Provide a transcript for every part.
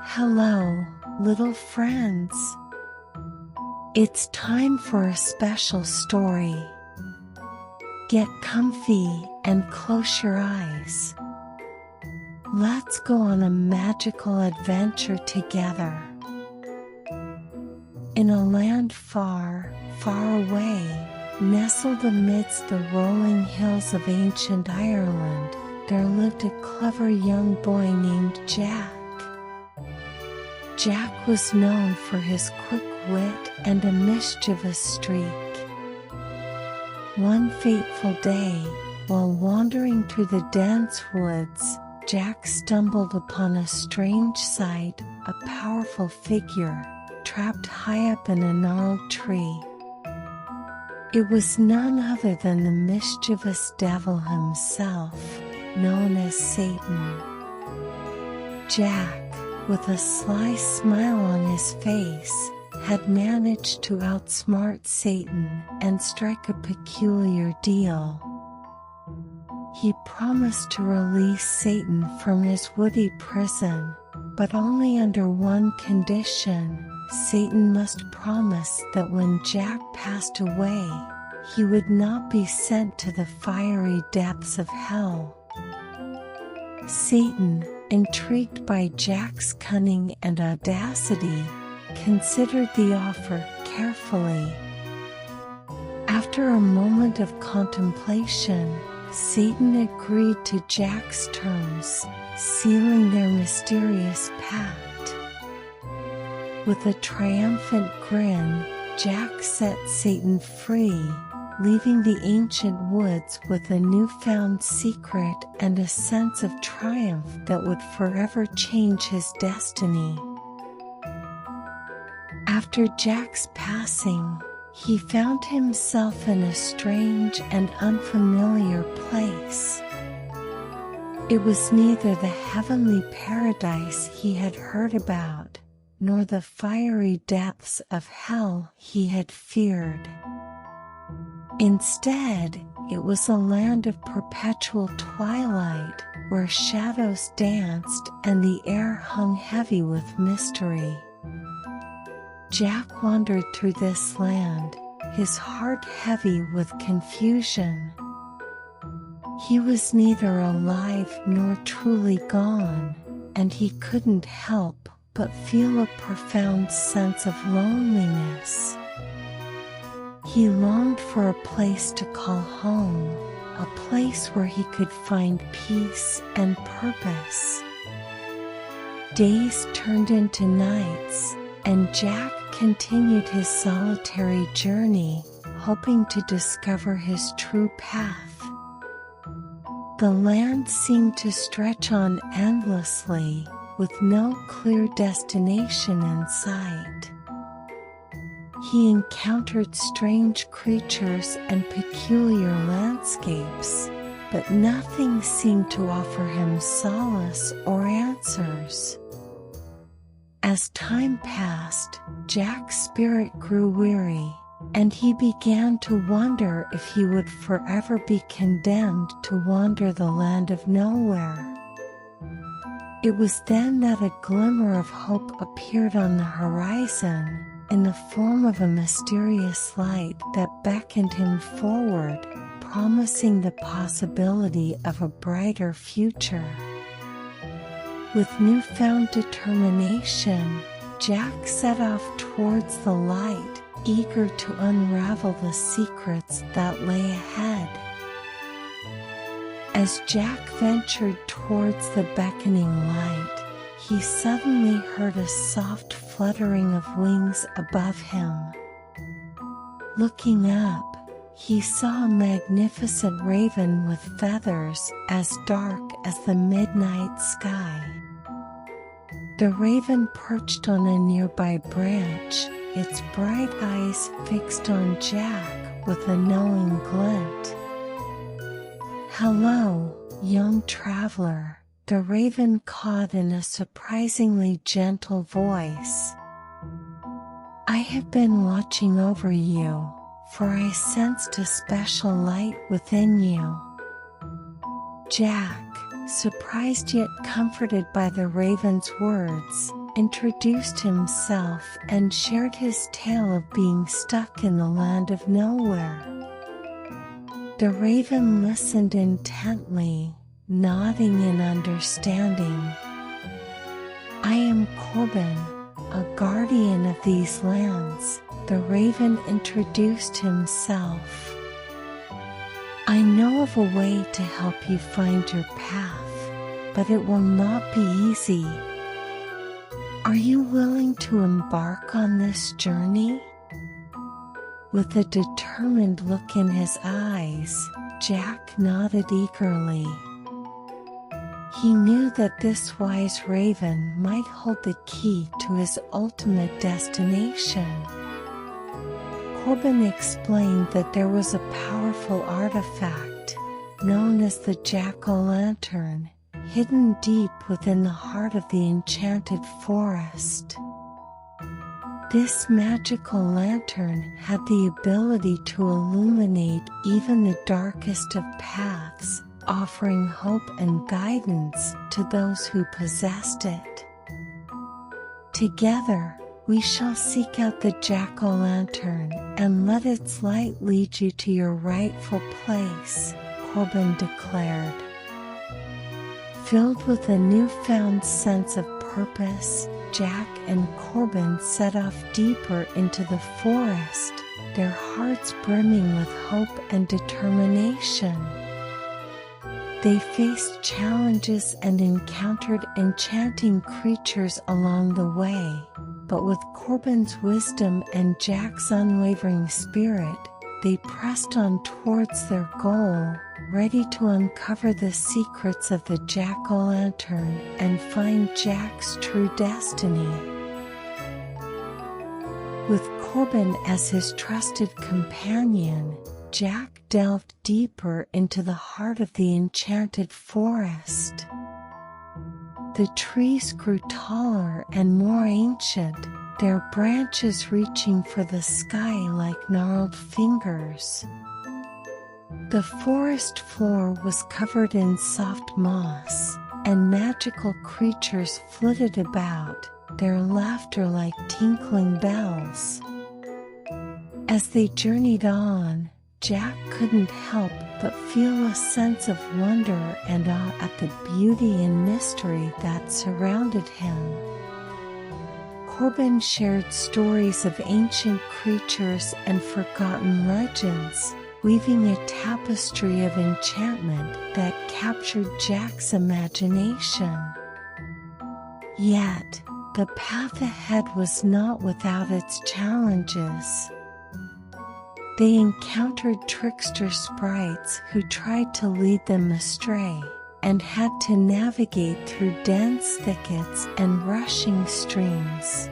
Hello, little friends. It's time for a special story. Get comfy and close your eyes. Let's go on a magical adventure together. In a land far, far away, nestled amidst the rolling hills of ancient Ireland, there lived a clever young boy named Jack. Jack was known for his quick wit and a mischievous streak. One fateful day, while wandering through the dense woods, Jack stumbled upon a strange sight, a powerful figure, trapped high up in a gnarled tree. It was none other than the mischievous devil himself, known as Satan. Jack, with a sly smile on his face, had managed to outsmart Satan and strike a peculiar deal. He promised to release Satan from his woody prison, but only under one condition: Satan must promise that when Jack passed away, he would not be sent to the fiery depths of hell. Satan, intrigued by Jack's cunning and audacity, considered the offer carefully. After a moment of contemplation, Satan agreed to Jack's terms, sealing their mysterious pact. With a triumphant grin, Jack set Satan free, leaving the ancient woods with a newfound secret and a sense of triumph that would forever change his destiny. After Jack's passing, he found himself in a strange and unfamiliar place. It was neither the heavenly paradise he had heard about, nor the fiery depths of hell he had feared. Instead, it was a land of perpetual twilight, where shadows danced and the air hung heavy with mystery. Jack wandered through this land, his heart heavy with confusion. He was neither alive nor truly gone, and he couldn't help but feel a profound sense of loneliness. He longed for a place to call home, a place where he could find peace and purpose. Days turned into nights, and Jack continued his solitary journey, hoping to discover his true path. The land seemed to stretch on endlessly, with no clear destination in sight. He encountered strange creatures and peculiar landscapes, but nothing seemed to offer him solace or answers. As time passed, Jack's spirit grew weary, and he began to wonder if he would forever be condemned to wander the land of nowhere. It was then that a glimmer of hope appeared on the horizon, in the form of a mysterious light that beckoned him forward, promising the possibility of a brighter future. With newfound determination, Jack set off towards the light, eager to unravel the secrets that lay ahead. As Jack ventured towards the beckoning light, he suddenly heard a soft fluttering of wings above him. Looking up, he saw a magnificent raven with feathers as dark as the midnight sky. The raven perched on a nearby branch, its bright eyes fixed on Jack with a knowing glint. "Hello, young traveler," the raven cawed in a surprisingly gentle voice. "I have been watching over you, for I sensed a special light within you." Jack, surprised yet comforted by the raven's words, introduced himself and shared his tale of being stuck in the land of nowhere. The raven listened intently, nodding in understanding. "I am Corbin, a guardian of these lands," the raven introduced himself. "I know of a way to help you find your path, but it will not be easy. Are you willing to embark on this journey?" With a determined look in his eyes, Jack nodded eagerly. He knew that this wise raven might hold the key to his ultimate destination. Corbin explained that there was a powerful artifact, known as the jack-o'-lantern, hidden deep within the heart of the enchanted forest. This magical lantern had the ability to illuminate even the darkest of paths, offering hope and guidance to those who possessed it. "Together, we shall seek out the jack-o'-lantern and let its light lead you to your rightful place," Corbin declared. Filled with a newfound sense of purpose, Jack and Corbin set off deeper into the forest, their hearts brimming with hope and determination. They faced challenges and encountered enchanting creatures along the way, but with Corbin's wisdom and Jack's unwavering spirit, they pressed on towards their goal, ready to uncover the secrets of the jack-o'-lantern and find Jack's true destiny. With Corbin as his trusted companion, Jack delved deeper into the heart of the enchanted forest. The trees grew taller and more ancient, their branches reaching for the sky like gnarled fingers. The forest floor was covered in soft moss, and magical creatures flitted about, their laughter like tinkling bells. As they journeyed on, Jack couldn't help but feel a sense of wonder and awe at the beauty and mystery that surrounded him. Corbin shared stories of ancient creatures and forgotten legends, weaving a tapestry of enchantment that captured Jack's imagination. Yet, the path ahead was not without its challenges. They encountered trickster sprites who tried to lead them astray, and had to navigate through dense thickets and rushing streams.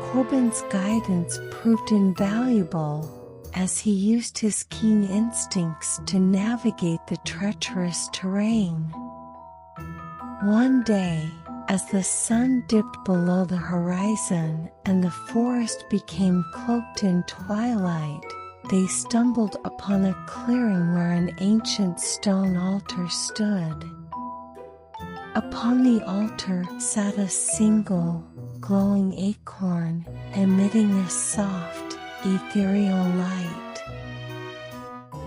Corbin's guidance proved invaluable, as he used his keen instincts to navigate the treacherous terrain. One day, as the sun dipped below the horizon and the forest became cloaked in twilight, they stumbled upon a clearing where an ancient stone altar stood. Upon the altar sat a single, glowing acorn, emitting a soft, ethereal light.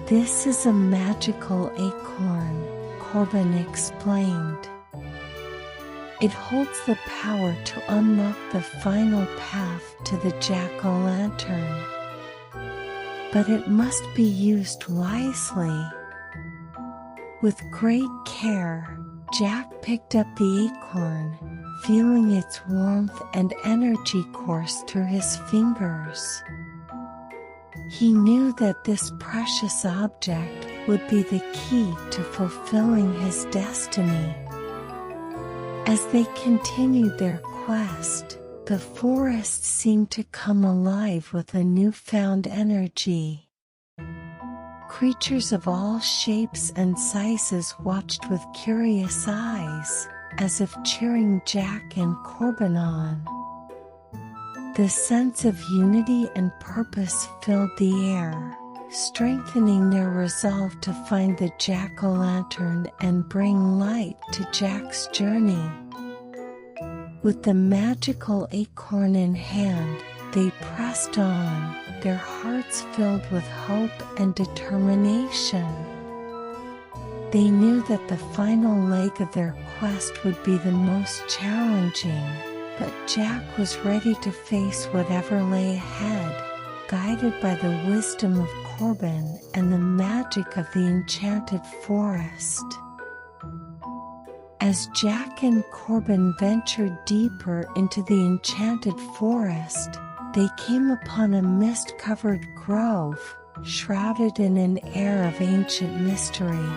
"This is a magical acorn," Corbin explained. "It holds the power to unlock the final path to the jack-o'-lantern. But it must be used wisely." With great care, Jack picked up the acorn, feeling its warmth and energy course through his fingers. He knew that this precious object would be the key to fulfilling his destiny. As they continued their quest, the forest seemed to come alive with a newfound energy. Creatures of all shapes and sizes watched with curious eyes, as if cheering Jack and Corbin on. The sense of unity and purpose filled the air, strengthening their resolve to find the jack-o'-lantern and bring light to Jack's journey. With the magical acorn in hand, they pressed on, their hearts filled with hope and determination. They knew that the final leg of their quest would be the most challenging, but Jack was ready to face whatever lay ahead, guided by the wisdom of Corbin and the magic of the enchanted forest. As Jack and Corbin ventured deeper into the enchanted forest, they came upon a mist-covered grove, shrouded in an air of ancient mystery.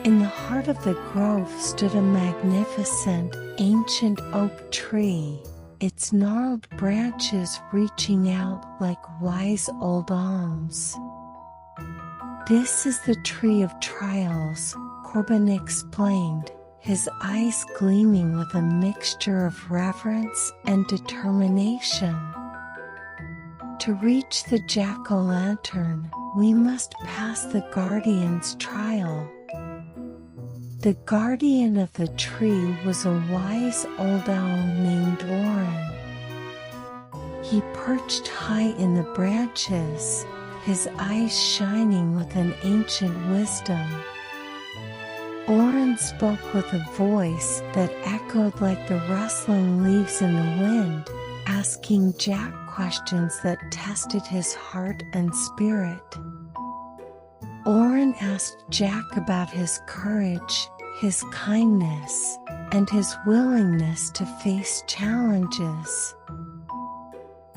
In the heart of the grove stood a magnificent, ancient oak tree, its gnarled branches reaching out like wise old arms. "This is the tree of trials," Corbin explained, his eyes gleaming with a mixture of reverence and determination. "To reach the jack-o'-lantern, we must pass the guardian's trial." The guardian of the tree was a wise old owl named Orin. He perched high in the branches, his eyes shining with an ancient wisdom. Orin spoke with a voice that echoed like the rustling leaves in the wind, asking Jack questions that tested his heart and spirit. Orin asked Jack about his courage, his kindness, and his willingness to face challenges.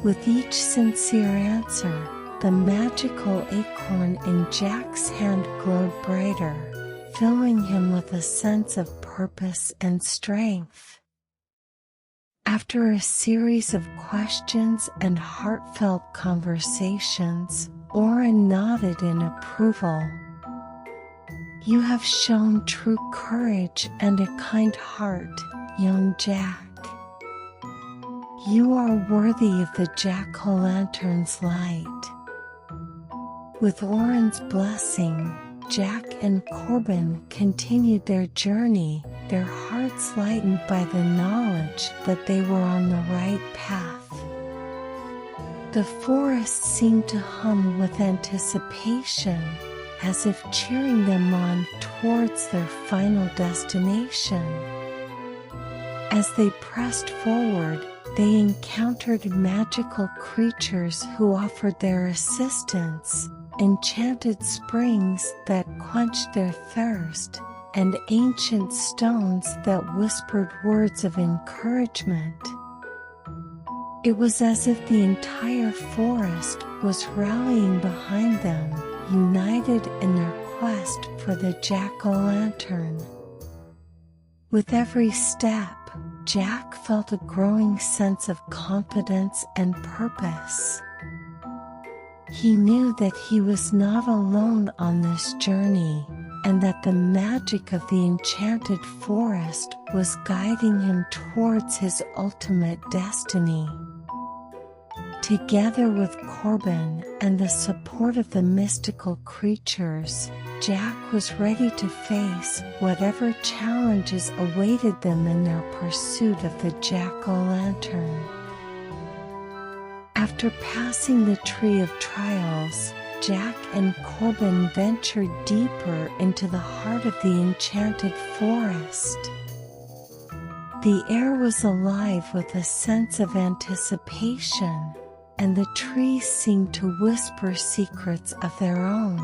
With each sincere answer, the magical acorn in Jack's hand glowed brighter, filling him with a sense of purpose and strength. After a series of questions and heartfelt conversations, Orin nodded in approval. "You have shown true courage and a kind heart, young Jack. You are worthy of the jack-o'-lantern's light." With Orin's blessing, Jack and Corbin continued their journey, their hearts lightened by the knowledge that they were on the right path. The forest seemed to hum with anticipation, as if cheering them on towards their final destination. As they pressed forward, they encountered magical creatures who offered their assistance, enchanted springs that quenched their thirst, and ancient stones that whispered words of encouragement. It was as if the entire forest was rallying behind them, united in their quest for the jack-o'-lantern. With every step, Jack felt a growing sense of confidence and purpose. He knew that he was not alone on this journey, and that the magic of the enchanted forest was guiding him towards his ultimate destiny. Together with Corbin and the support of the mystical creatures, Jack was ready to face whatever challenges awaited them in their pursuit of the jack-o'-lantern. After passing the Tree of Trials, Jack and Corbin ventured deeper into the heart of the enchanted forest. The air was alive with a sense of anticipation, and the trees seemed to whisper secrets of their own.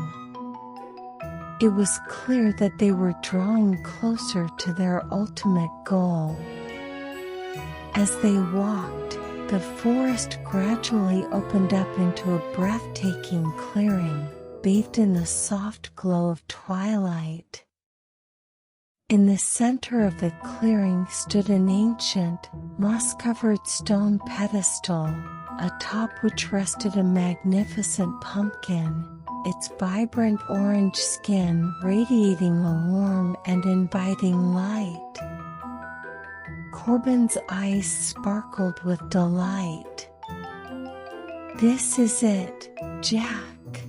It was clear that they were drawing closer to their ultimate goal. As they walked, the forest gradually opened up into a breathtaking clearing, bathed in the soft glow of twilight. In the center of the clearing stood an ancient, moss-covered stone pedestal, atop which rested a magnificent pumpkin, its vibrant orange skin radiating a warm and inviting light. Corbin's eyes sparkled with delight. "This is it, Jack.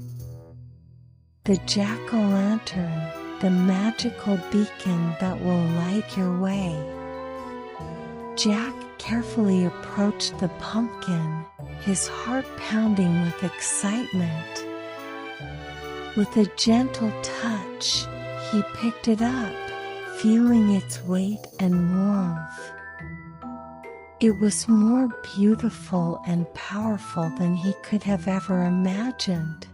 The jack-o'-lantern, the magical beacon that will light your way." Jack carefully approached the pumpkin, his heart pounding with excitement. With a gentle touch, he picked it up, feeling its weight and warmth. It was more beautiful and powerful than he could have ever imagined.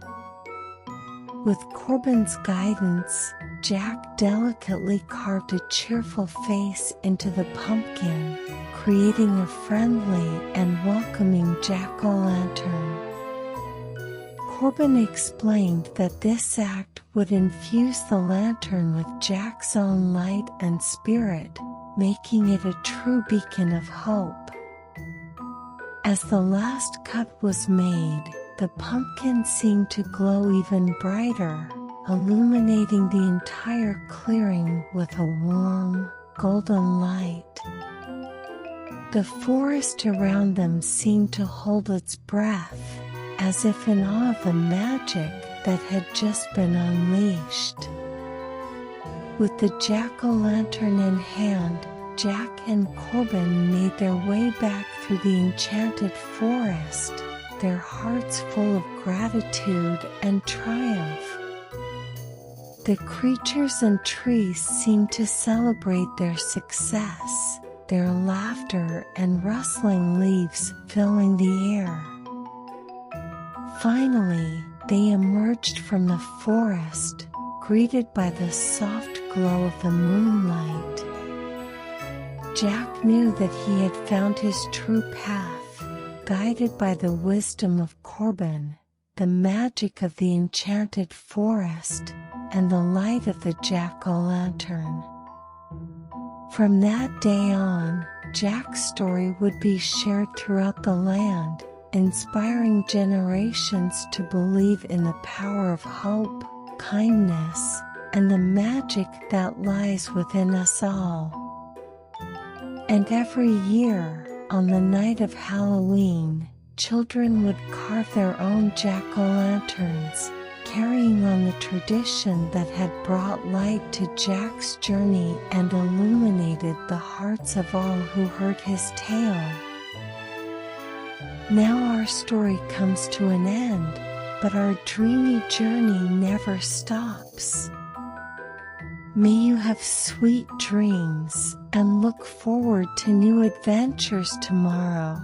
With Corbin's guidance, Jack delicately carved a cheerful face into the pumpkin, creating a friendly and welcoming jack-o'-lantern. Corbin explained that this act would infuse the lantern with Jack's own light and spirit, making it a true beacon of hope. As the last cut was made, the pumpkin seemed to glow even brighter, illuminating the entire clearing with a warm, golden light. The forest around them seemed to hold its breath, as if in awe of the magic that had just been unleashed. With the jack-o'-lantern in hand, Jack and Corbin made their way back through the enchanted forest, their hearts full of gratitude and triumph. The creatures and trees seemed to celebrate their success, their laughter and rustling leaves filling the air. Finally, they emerged from the forest, greeted by the soft glow of the moonlight. Jack knew that he had found his true path, guided by the wisdom of Corbin, the magic of the enchanted forest, and the light of the jack-o'-lantern. From that day on, Jack's story would be shared throughout the land, inspiring generations to believe in the power of hope, kindness, and the magic that lies within us all. And every year, on the night of Halloween, children would carve their own jack-o'-lanterns, carrying on the tradition that had brought light to Jack's journey and illuminated the hearts of all who heard his tale. Now our story comes to an end, but our dreamy journey never stops. May you have sweet dreams and look forward to new adventures tomorrow.